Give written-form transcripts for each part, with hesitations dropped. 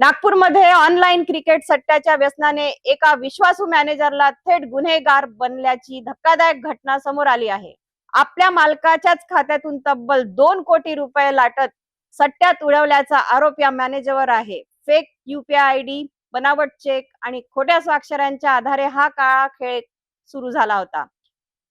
नागपूरमध्ये online cricket सट्ट्याच्या व्यसनाने एका विश्वासू मॅनेजरला थेट गुन्हेगार बनल्याची धक्कादायक घटना समोर आली आहे। आपल्या मालकाच्याच खात्यातून तब्बल 2 कोटी रुपये लाटत सट्ट्यात उडवल्याचा आरोप या मॅनेजरवर आहे। फेक UPI आयडी, बनावट चेक आणि खोट्या स्वाक्षऱ्यांच्या आधारे हा काळा खेळ सुरू झाला होता।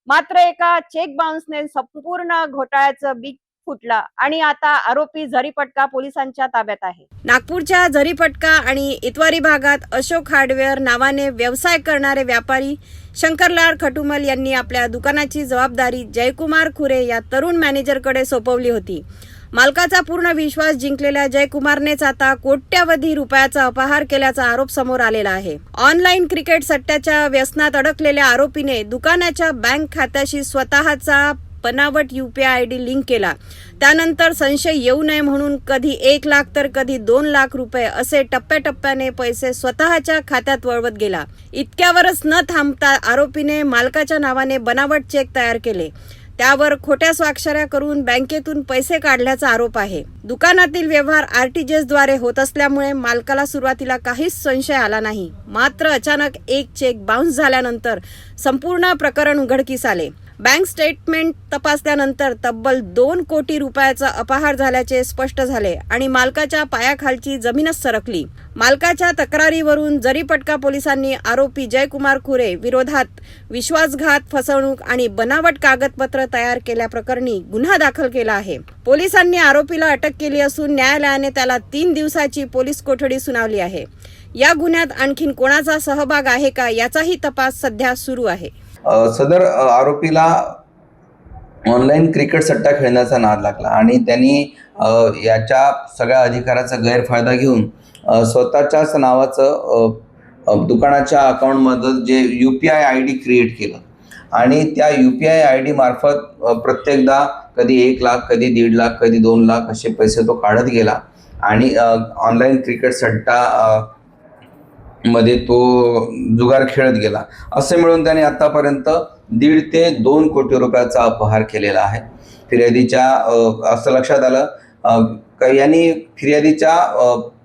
मात्र एका चेक बाउन्सने संपूर्ण घोटाळ्याचं बीज फुटला आणि आता आरोपी झरीपटका पोलिसांच्या ताब्यात आहे। नागपूरच्या झरीपटका आणि इतवारी भागात अशोक हार्डवेअर नावाने व्यवसाय करणारे व्यापारी शंकरलाल खटुमल यांनी आपल्या दुकानाची जबाबदारी जयकुमार खुरे या तरुण मॅनेजरकडे सोपवली होती। मालकाचा पूर्ण विश्वास जिंकलेल्या जयकुमारनेच आता कोट्यावधी रुपयाचा अपहार केल्याचा आरोप समोर आलेला आहे। ऑनलाईन क्रिकेट सट्ट्याच्या व्यसनात अडकलेल्या आरोपीने दुकानाच्या बँक खात्याशी स्वतःचा बनावट UPI आयडी लिंक केला। त्यानंतर संशय येऊ नये म्हणून कधी 1 लाख तर कधी 2 लाख रुपये असे टप्प्याटप्प्याने पैसे स्वतःच्या खात्यात वळवत गेला। इतक्यावरच न थांबता आरोपीने मालकाच्या नावाने बनावट चेक तयार केले, त्यावर खोट्या स्वाक्षऱ्या करून बँकेतून पैसे काढल्याचा आरोप आहे। दुकानातील व्यवहार RTGS द्वारे होत असल्यामुळे मालकाला सुरुवातीला काहीच संशय आला नाही। मात्र अचानक एक चेक बाउन्स झाल्यानंतर संपूर्ण प्रकरण उघडकीस आले। बँक स्टेटमेंट तपासल्यानंतर तब्बल 2 कोटी रुपयाचा अपहार झाल्याचे स्पष्ट झाले आणि मालकाच्या पायाखालची जमीनच सरकली। मालकाच्या तक्रारीवरून झरीपटका पोलिसांनी आरोपी जयकुमार खुरे विरोधात विश्वासघात, फसवणूक आणि बनावट कागदपत्र तयार केल्याप्रकरणी गुन्हा दाखल केला आहे। पोलिसांनी आरोपीला अटक केली असून न्यायालयाने त्याला 3 दिवसाची पोलीस कोठडी सुनावली आहे। या गुन्ह्यात आणखीन कोणाचा सहभाग आहे का याचाही तपास सध्या सुरू आहे। सदर आरोपीला ऑनलाईन क्रिकेट सट्टा खेळण्याचा नाद लागला आणि त्यांनी याच्या सगळ्या अधिकाराचा गैरफायदा घेऊन स्वतःच्याच नावाचं दुकानाच्या अकाउंटमध्ये जे UPI आयडी क्रिएट केलं आणि त्या UPI आयडी मार्फत प्रत्येकदा कधी 1 लाख, कधी 1.5 लाख, कधी 2 लाख असे पैसे तो काढत गेला आणि ऑनलाईन क्रिकेट सट्टा मध्ये तो जुगार खेळत गेला। असे मिळून त्याने आतापर्यंत 1.5 ते 2 कोटी रुपयाचा अपहार केलेला आहे। फिर्यादीच्या असं लक्षात आलं यांनी फिर्यादीच्या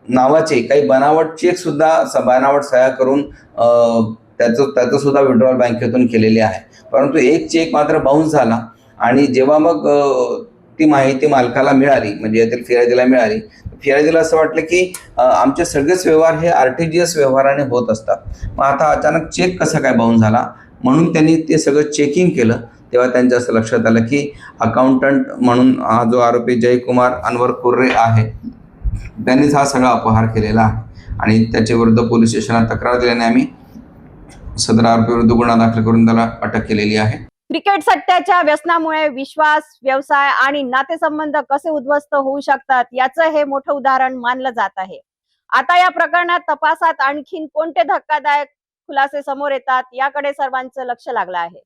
नावाचे काही बनावट चेक सुद्धा बनावट सह्या करून त्याचं सुद्धा विड्रॉल बँकेतून केलेले आहे। परंतु एक चेक मात्र बाउन्स झाला आणि जेव्हा मग ती माहिती मालकाला मिळाली, म्हणजे यातील फिर्यादीला मिळाली, फिर्यादीला असं वाटलं की आमचे सगळेच व्यवहार हे RTGS व्यवहाराने होत असतात, मग आता अचानक चेक कसा काय बाउन्स झाला, म्हणून त्यांनी ते सगळं चेकिंग केलं। तेव्हा त्यांच्या असं लक्षात आलं की अकाउंटंट म्हणून हा जो आरोपी जयकुमार अनवर खुर्रे आहे त्यांनीच हा सगळा अपहार केलेला आहे आणि त्याच्या विरुद्ध पोलीस स्टेशनात तक्रार दिल्याने आम्ही सदर आरोपी विरुद्ध गुन्हा दाखल करून त्याला अटक केलेली आहे। क्रिकेट सट्ट्याच्या व्यसनामुळे विश्वास, व्यवसाय आणि नातेसंबंध कसे उद्ध्वस्त होऊ शकतात याचं हे मोठं उदाहरण मानलं जात आहे। आता या प्रकरणात तपासात आणखीन कोणते धक्कादायक खुलासे समोर येतात याकडे सर्वांचं लक्ष लागलं आहे।